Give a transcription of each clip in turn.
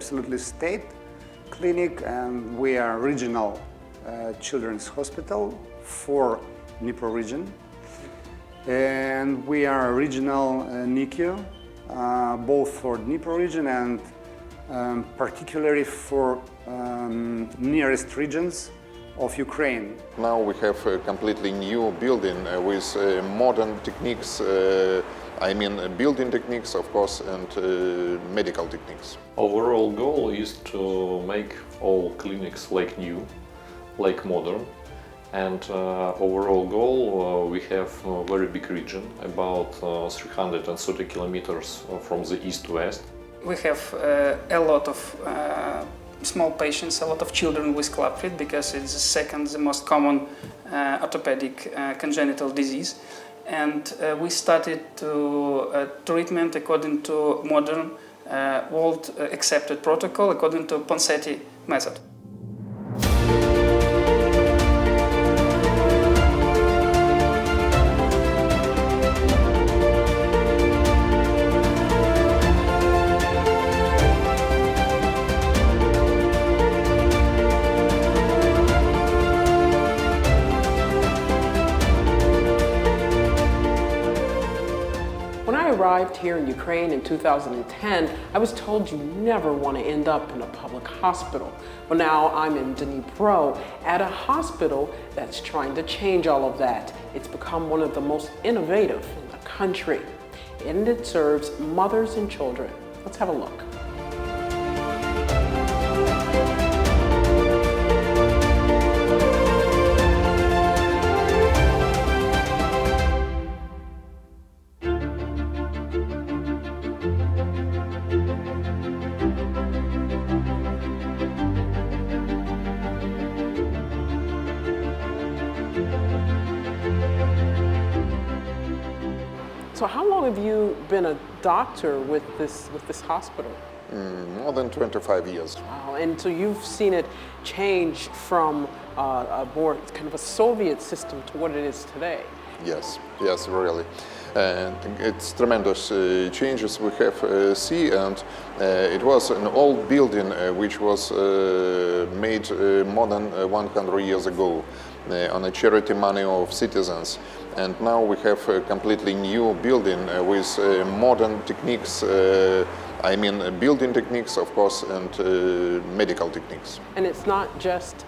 absolutely state clinic, and we are regional children's hospital for Dnipro region. And we are a regional NICU, both for Dnipro region and particularly for nearest regions of Ukraine. Now we have a completely new building with modern techniques, building techniques, of course, and medical techniques. Overall goal is to make all clinics like new, like modern. And overall goal, we have a very big region, about 330 kilometers from the east to west. We have a lot of small patients, a lot of children with club feet, because it's the most common orthopedic congenital disease. And we started to treatment according to modern, world accepted protocol, according to Ponseti method. When I arrived here in Ukraine in 2010, I was told you never want to end up in a public hospital. Well, now I'm in Dnipro at a hospital that's trying to change all of that. It's become one of the most innovative in the country, and it serves mothers and children. Let's have a look. So how long have you been a doctor with this hospital? More than 25 years. Wow, and so you've seen it change from a more kind of a Soviet system to what it is today. Yes, really. And it's tremendous changes we have seen, and it was an old building which was made more than 100 years ago on a charity money of citizens. And now we have a completely new building with modern techniques, building techniques, of course, and medical techniques. And it's not just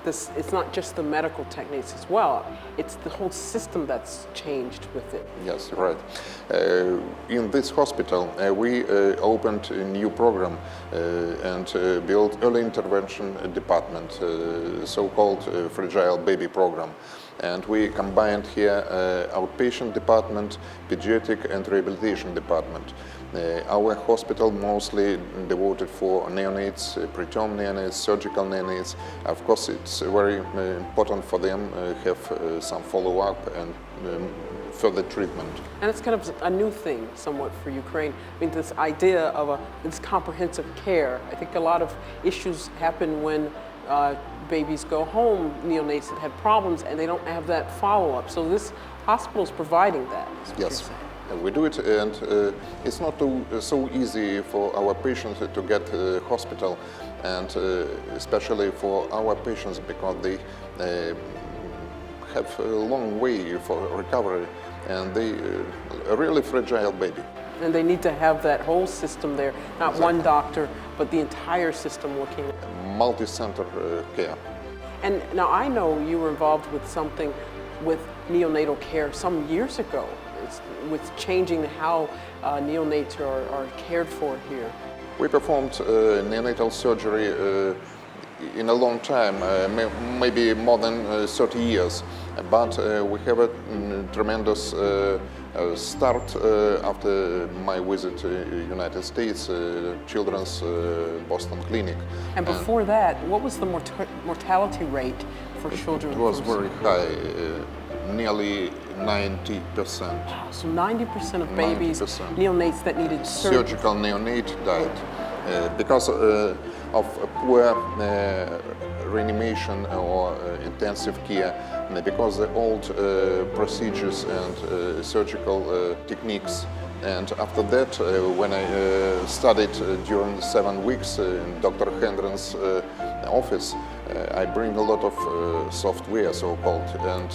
it's not just the medical techniques as well. It's the whole system that's changed with it. Yes, right. In this hospital, we opened a new program and built early intervention department, so-called fragile baby program. And we combined here outpatient department, pediatric and rehabilitation department. Our hospital mostly devoted for neonates, preterm neonates, surgical neonates. Of course, it's very important for them have some follow-up and further treatment. And it's kind of a new thing somewhat for Ukraine. I mean, this idea of this comprehensive care. I think a lot of issues happen when babies go home, neonates that have problems, and they don't have that follow-up. So this hospital is providing that. Yes, we do it, and it's not so easy for our patients to get to the hospital, and especially for our patients, because they have a long way for recovery, and they a really fragile baby. And they need to have that whole system there, not one doctor, but the entire system working. Multi-center care. And now I know you were involved with something with neonatal care some years ago, with changing how neonates are cared for here. We performed neonatal surgery in a long time, maybe more than 30 years, but we have a tremendous start after my visit to the United States, Children's Boston Clinic. And before that, what was the mortality rate for children? It was very high, nearly 90%. Wow, so 90% of babies, 90%. Neonates that needed surgical neonate died because of poor reanimation or intensive care, because the old procedures and surgical techniques And after that, when I studied during 7 weeks in Dr. Hendren's office, I bring a lot of software, so-called, and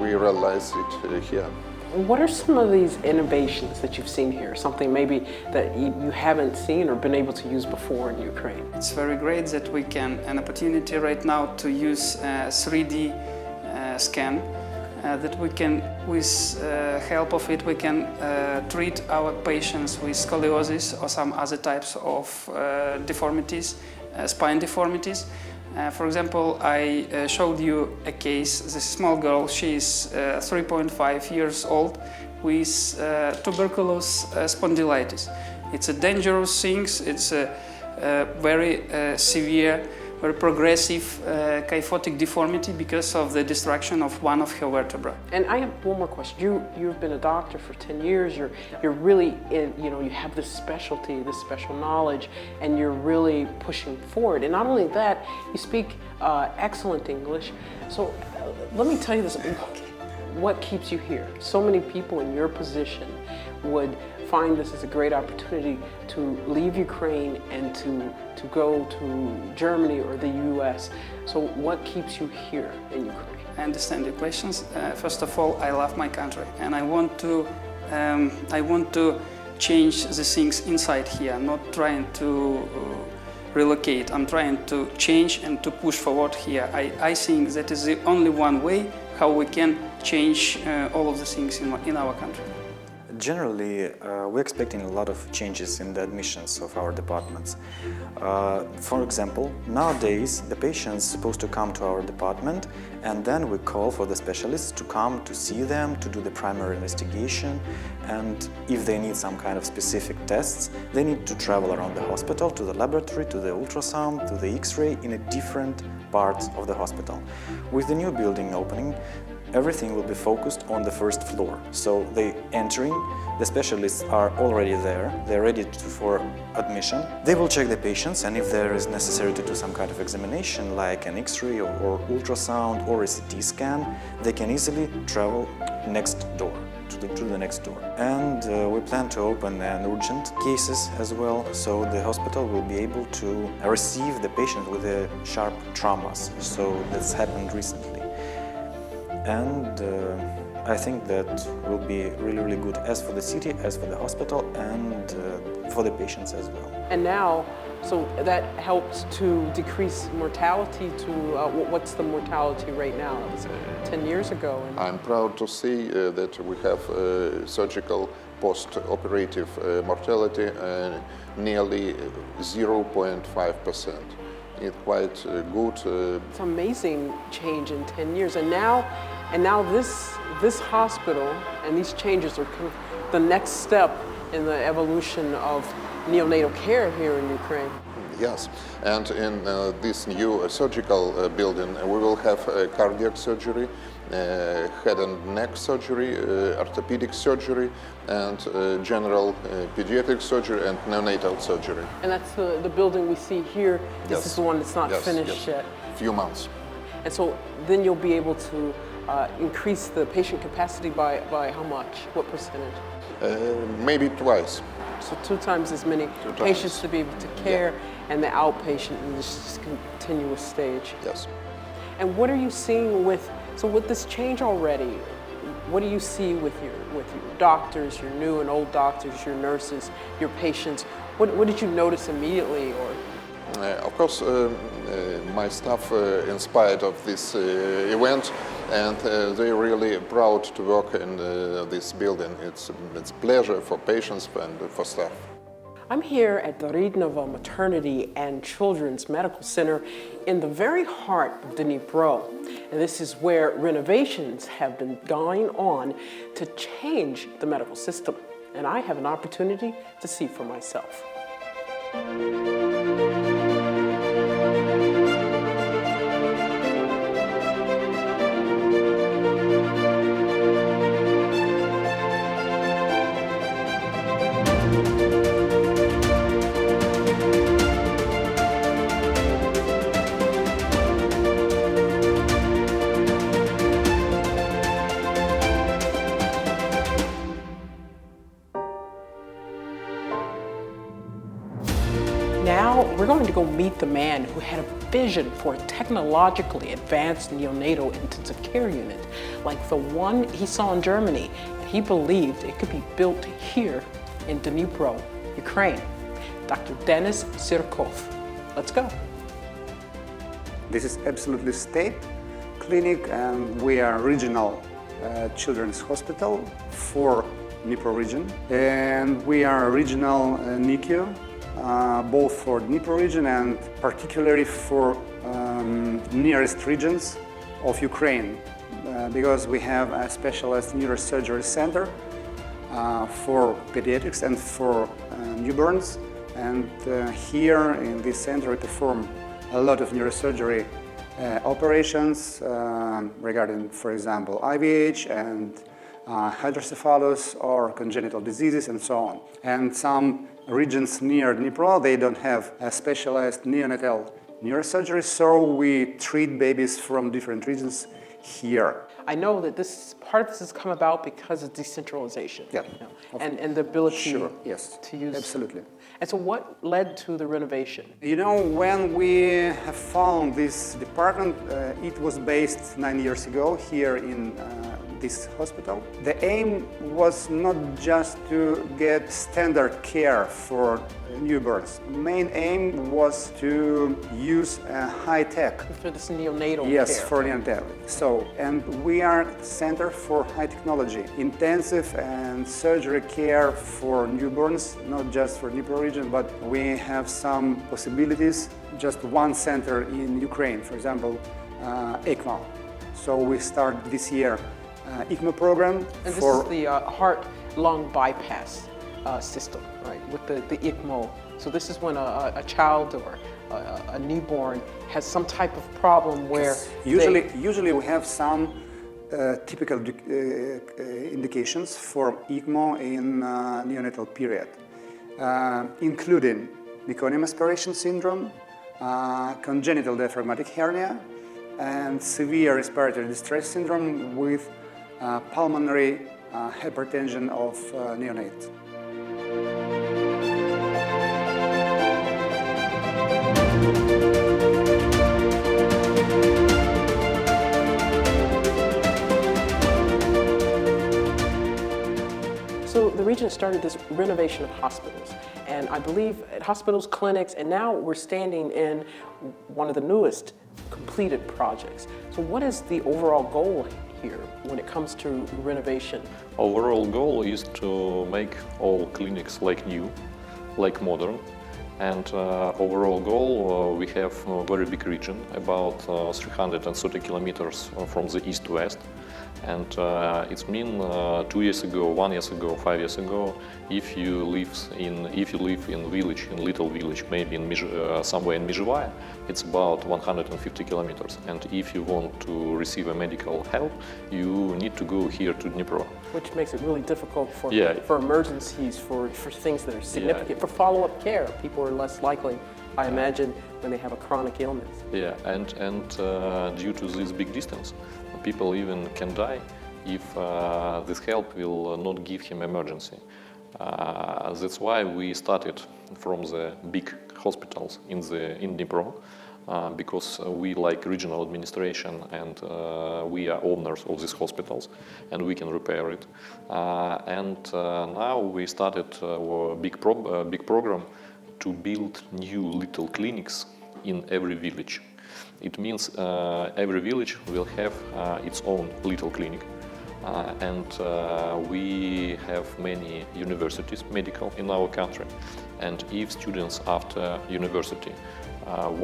we realize it here. What are some of these innovations that you've seen here? Something maybe that you haven't seen or been able to use before in Ukraine? It's very great that we can, an opportunity right now to use 3D scan, that we can, with help of it, we can treat our patients with scoliosis or some other types of deformities, spine deformities. For example, I showed you a case, this small girl, she is 3.5 years old with tuberculous spondylitis. It's a dangerous thing, it's a very severe, very progressive kyphotic deformity because of the destruction of one of her vertebrae. And I have one more question. You've been a doctor for 10 years. You're really in, you have this specialty, this special knowledge, and you're really pushing forward. And not only that, you speak excellent English. So let me tell you this. What keeps you here? So many people in your position would find this as a great opportunity to leave Ukraine and to go to Germany or the US. So what keeps you here in Ukraine? I understand your questions. First of all, I love my country and I want to change the things inside here, not trying to relocate. I'm trying to change and to push forward here. I think that is the only one way how we can change all of the things in our country. Generally, we're expecting a lot of changes in the admissions of our departments. For example, nowadays the patient's supposed to come to our department and then we call for the specialists to come to see them, to do the primary investigation, and if they need some kind of specific tests, they need to travel around the hospital, to the laboratory, to the ultrasound, to the X-ray in a different parts of the hospital. With the new building opening, everything will be focused on the first floor. So they entering, the specialists are already there, they're ready for admission. They will check the patients, and if there is necessary to do some kind of examination like an X-ray or ultrasound or a CT scan, they can easily travel next door, to the next door. And we plan to open an urgent cases as well, so the hospital will be able to receive the patient with the sharp traumas. So that's happened recently. And I think that will be really, really good as for the city, as for the hospital, and for the patients as well. And now, so that helps to decrease mortality to, what's the mortality rate now? It was 10 years ago. And I'm proud to see that we have surgical post-operative mortality nearly 0.5%. It's quite good. It's an amazing change in 10 years. And now this hospital and these changes are kind of the next step in the evolution of neonatal care here in Ukraine. Yes, and in this new surgical building, we will have cardiac surgery, head and neck surgery, orthopedic surgery, and general pediatric surgery and neonatal surgery. And that's the building we see here. This Yes. is the one that's not finished yet. Few months. And so then you'll be able to increase the patient capacity by how much? What percentage? Maybe twice. So 2 times as many patients to be able to care, and the outpatient in this continuous stage. Yes. And what are you seeing with this change already? What do you see with your doctors, your new and old doctors, your nurses, your patients? What did you notice immediately? Or Of course, my staff inspired of this event, and they're really proud to work in this building. It's a pleasure for patients and for staff. I'm here at Dnipro Maternity and Children's Medical Center in the very heart of Dnipro. And this is where renovations have been going on to change the medical system. And I have an opportunity to see for myself. meet the man who had a vision for a technologically advanced neonatal intensive care unit, like the one he saw in Germany. He believed it could be built here in Dnipro, Ukraine. Dr. Denis Sirkov. Let's go. This is absolutely state clinic, and we are regional children's hospital for Dnipro region. And we are regional NICU, both for Dnipro region and particularly for nearest regions of Ukraine, because we have a specialized neurosurgery center for pediatrics and for newborns. And here in this center we perform a lot of neurosurgery operations regarding, for example, IVH and hydrocephalus or congenital diseases and so on. And some regions near Dnipro, they don't have a specialized neonatal neurosurgery, so we treat babies from different regions here. I know that part of this has come about because of decentralization. Yeah. You know, and the ability Sure, yes, to use. absolutely. And so what led to the renovation? You know, when we have found this department, it was based 9 years ago here in this hospital. The aim was not just to get standard care for newborns. The main aim was to use high-tech. For this neonatal Yes, care. for neonatal. So, and we are Center for High Technology, intensive and surgery care for newborns, not just for Dnipro region, but we have some possibilities. Just one center in Ukraine, for example, ECMO. So we start this year ECMO program. And this is the heart-lung bypass system, right, with the ECMO. So this is when a child or a newborn has some type of problem where Usually we have some typical indications for ECMO in neonatal period, including meconium aspiration syndrome, congenital diaphragmatic hernia, and severe respiratory distress syndrome with pulmonary hypertension of neonates. So the region started this renovation of hospitals, and I believe at hospitals, clinics, and now we're standing in one of the newest completed projects. So what is the overall goal here when it comes to renovation? Overall goal is to make all clinics like new, like modern. And overall goal, we have a very big region, about 330 kilometers from the east to west. And it's mean 2 years ago, 1 year ago, 5 years ago, if you live in village, in little village, maybe in somewhere in Mizhivaya, it's about 150 kilometers. And if you want to receive a medical help, you need to go here to Dnipro. Which makes it really difficult for emergencies, for things that are significant, for follow-up care. People are less likely, I imagine, when they have a chronic illness. Yeah, and due to this big distance, people even can die if this help will not give him emergency. That's why we started from the big hospitals in Dnipro, because we like regional administration and we are owners of these hospitals and we can repair it. Now we started a big program to build new little clinics in every village. It means every village will have its own little clinic. We have many universities, medical, in our country. And if students after university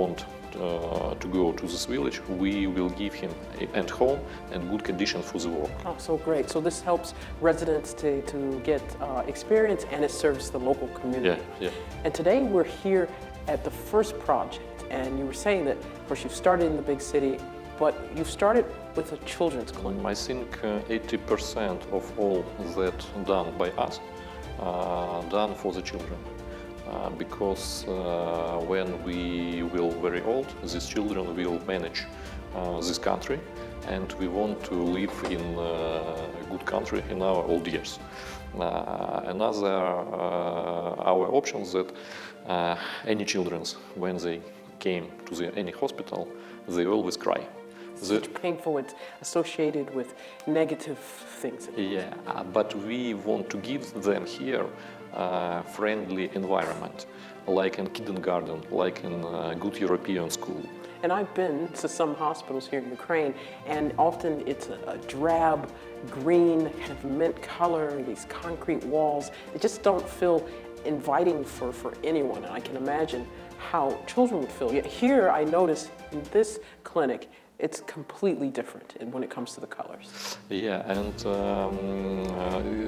want to go to this village, we will give him at home and good conditions for the work. Oh, so great. So this helps residents to get experience, and it serves the local community. Yeah. And today we're here at the first project. And you were saying that, of course, you've started in the big city, but you've started with a children's clinic. I think 80% of all that done by us done for the children. Because when we will very old, these children will manage this country, and we want to live in a good country in our old years. Another our options that any children, when they came to any hospital, they always cry. Painful, it's associated with negative things. Yeah, but we want to give them here a friendly environment, like in kindergarten, like in a good European school. And I've been to some hospitals here in Ukraine, and often it's a drab, green, kind of mint color, these concrete walls. They just don't feel inviting for anyone, and I can imagine how children would feel. Yet here I notice in this clinic, it's completely different when it comes to the colors. Yeah, and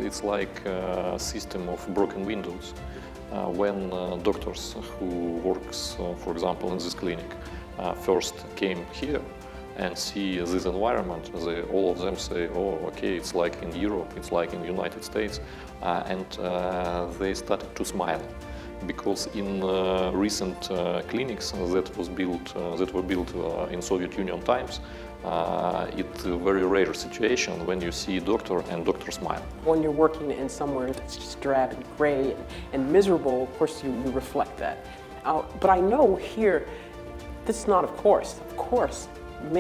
it's like a system of broken windows. When doctors who works, for example, in this clinic, first came here and see this environment, all of them say, oh, okay, it's like in Europe, it's like in the United States, and they started to smile. Because in recent clinics that were built in Soviet Union times, it's a very rare situation when you see a doctor and doctor smile. When you're working in somewhere that's just drab and gray and miserable, of course you reflect that. But I know here, this is not of course,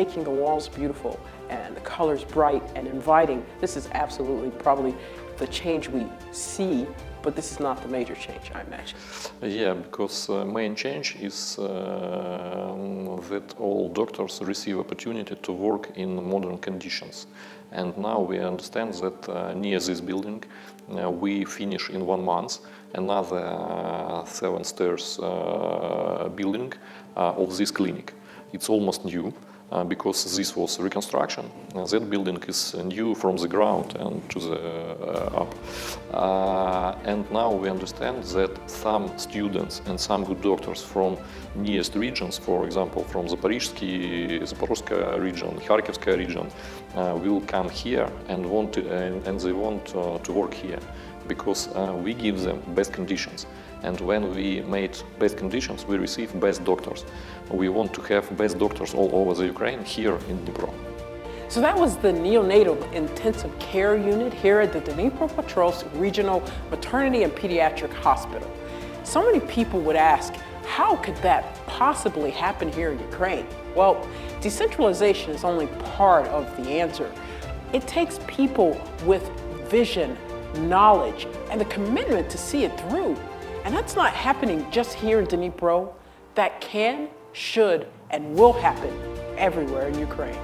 making the walls beautiful and the colors bright and inviting, this is absolutely probably the change we see. But this is not the major change, I imagine. Yeah, because main change is that all doctors receive opportunity to work in modern conditions. And now we understand that near this building, we finish in 1 month another 7 stairs building of this clinic. It's almost new. Because this was reconstruction, that building is new from the ground and to the up. And now we understand that some students and some good doctors from nearest regions, for example, from Zaporozhskaya region, Kharkivskaya region, will come here and they want to work here because we give them best conditions. And when we made best conditions, we receive best doctors. We want to have best doctors all over the Ukraine here in Dnipro. So that was the neonatal intensive care unit here at the Dnipropetrovsk Regional Maternity and Pediatric Hospital. So many people would ask, how could that possibly happen here in Ukraine? Well, decentralization is only part of the answer. It takes people with vision, knowledge, and the commitment to see it through. And that's not happening just here in Dnipro. That can, should, and will happen everywhere in Ukraine.